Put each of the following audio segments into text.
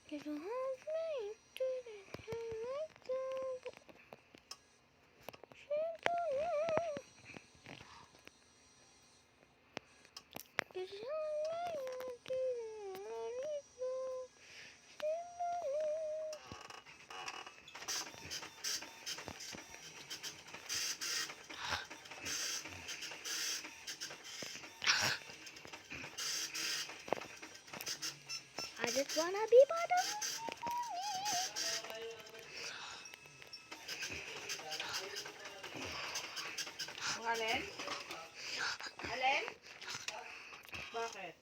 You don't have me to the I just wanna be part of it. Alin? Alin? Bakit?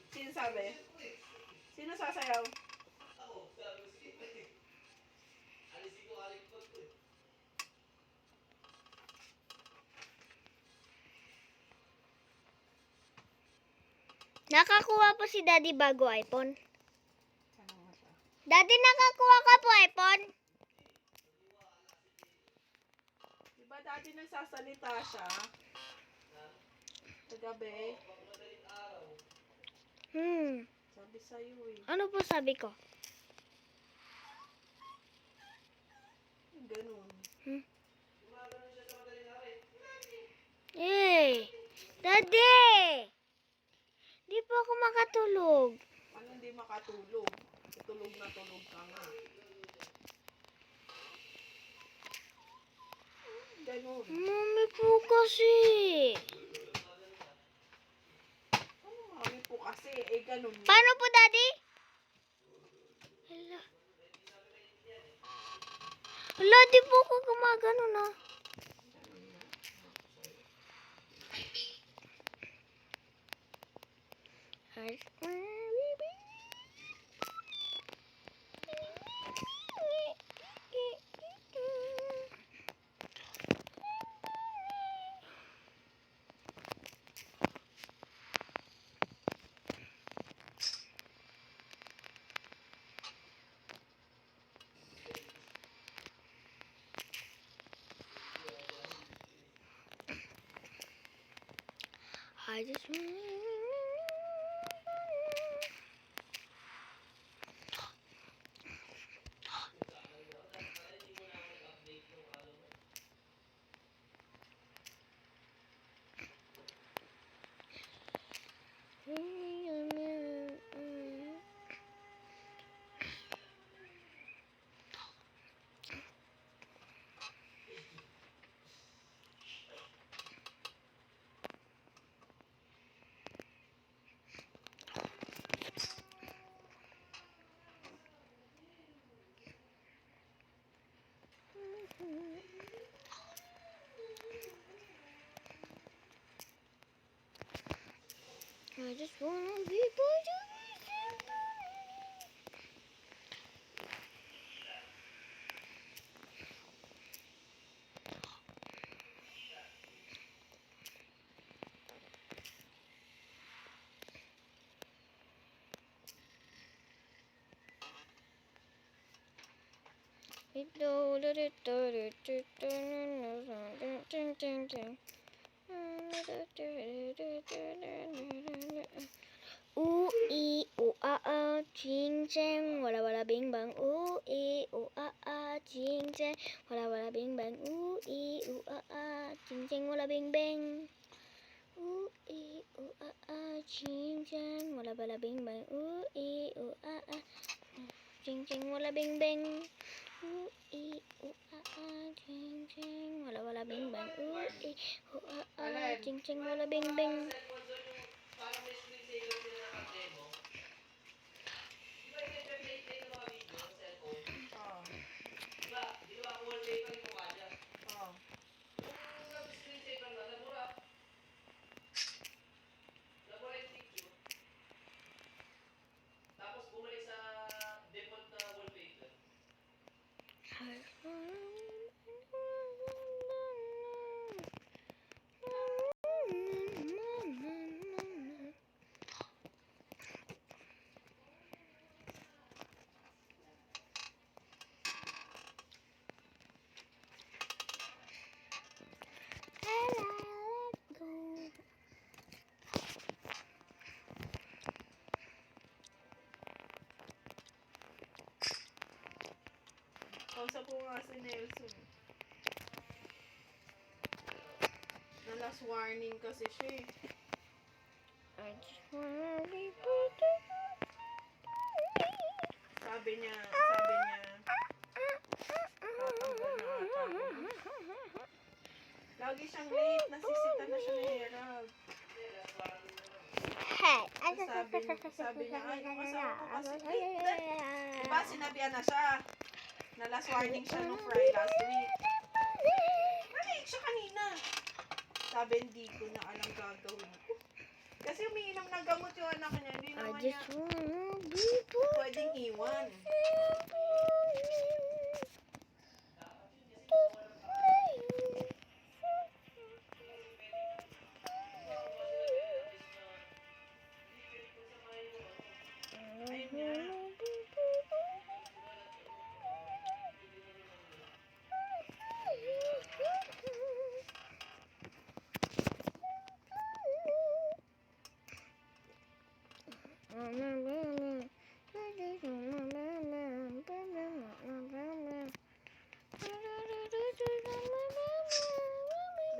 Sino sabi? Sino sasayaw? Nakakuha po si Daddy bago iPhone. Ano nga siya? Daddy, nakakuha ka po iPhone? Diba dati nagsasalita siya? Kagabi? Sabi sa'yo eh. Ano po sabi ko? Ganun. Daddy! Di po ako makatulog. Ano hindi makatulog? Tulog na tulog ka nga. Ganun. Mami po kasi. Ano mami po kasi? Eh ganun. Paano po, Daddy? Hala. Hala, di po ako gumagano na. I just wanna be part of Ooh ee ooh ah ching chang walla walla bing bang. Ooh ee ooh ah ching chang walla walla bing bang. Ooh ee ooh ah ching chang walla bing bang. Ooh ee ooh ching chang walla walla bing bang. Ooh ee ooh ching chang walla bing bang. Ooh ee ooh ching chang walla walla bing bang. Ooh ee ooh ching chang walla bing bang. Nakausap ko nga si Nelson. Na last warning kasi siya eh. I just wanna be protected. Sabi niya, tatanggal na ata ako. Lagi siyang late, nasisita na siya ni Herald. Hey, Sabi niya, ay, yung asawa ko kasi, diba sinabihan na siya, na last warning siya nung Friday last week. Nalate siya kanina. Sabi, hindi ko na alam gagawin ko. Kasi umiinom ng gamot yung anak niya, hindi I naman niya just wanna be pwedeng iwan. Ayun niya.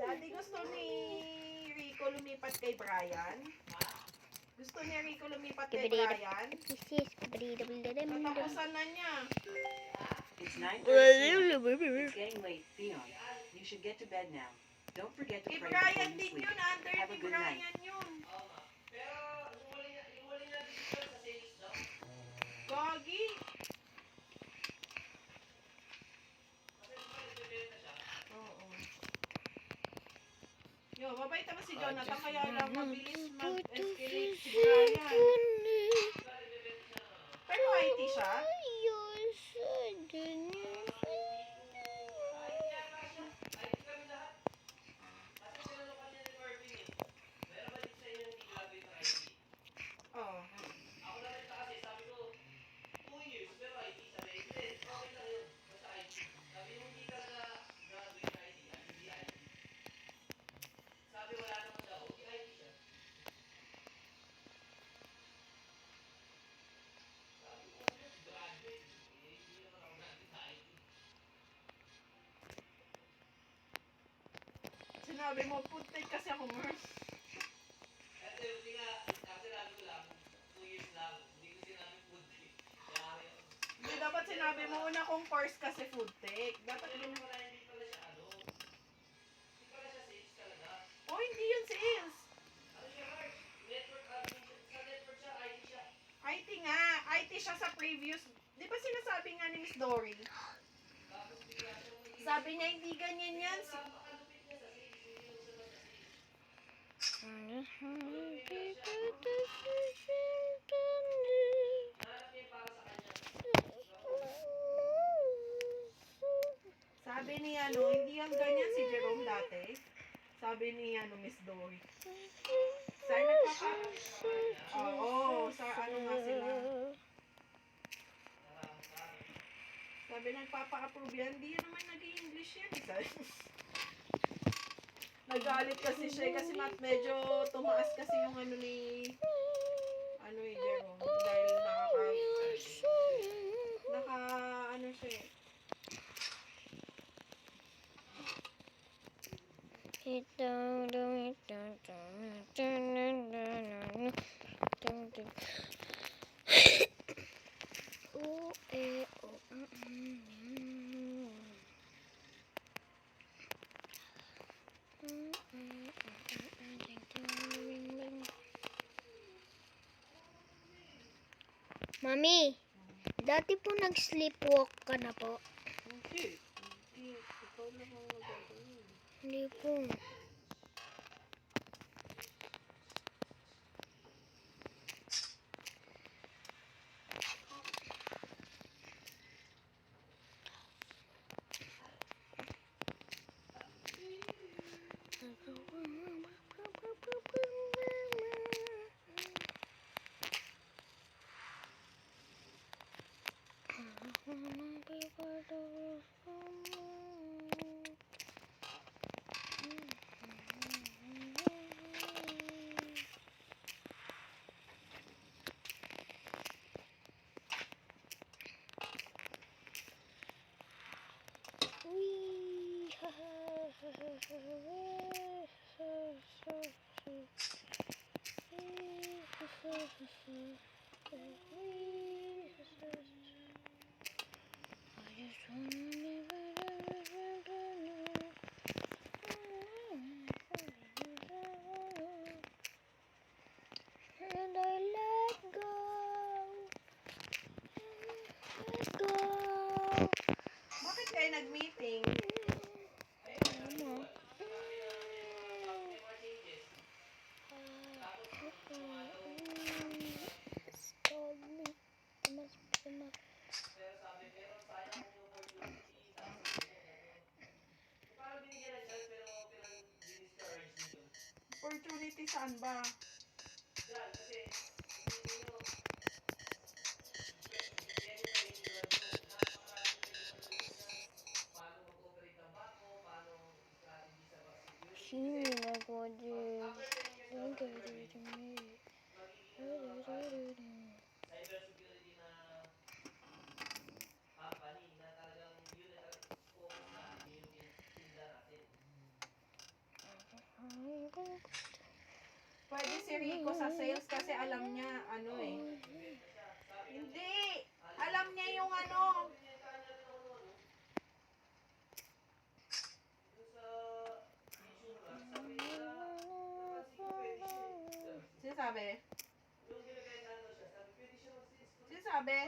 Daddy, gusto ni Rico lumipat kay Brian? Gusto ni Rico lumipat kay Brian? Katapusan na niya. It's 9:30 p.m. It's getting late, Theon. You should get to bed now. Don't forget to Kay pray Brian before you din sleep. yun, under Have a ni good night. Brian yun. Gagi. Oo. Yo, mabait naman si Jonathan, kaya lang mabilis mag-escalate si Brian. Pero IT siya? Oo. Sinabi mo, putik kasi ako, Mars. Hindi, dapat sinabi mo una kong course kasi food tech. Dapat yun. Oh, hindi yun sales. IT nga. IT siya sa previous. Di ba sinasabi nga ni Miss Dory? Sabi niya, hindi ganyan yan. Sabi ni hindi yan ganyan si Jerome dati. Sabi ni Miss Dory. Sa nagpapa... Oo, sa ano nga sila. Sabi nagpapa-approve yan. Hindi yan naman nag-i-English yan. Nagalit kasi siya kasi medyo tumaas kasi yung ni Jerome. Dahil siya eh. Mami, dati po nag-sleepwalk ka na po. Hindi. Ikaw lang ang nagagawin. Hindi po. And I let go. Let go. Bakit kayo nag-meeting? Mama. Stop me. Mas. Opportunity saan ba? Sino nagwadid? Don't get it to me. Pwede si Rico sa sales kasi alam niya, ano eh. Hindi! Alam niya yung ano. Sino sabi? Sino sabi?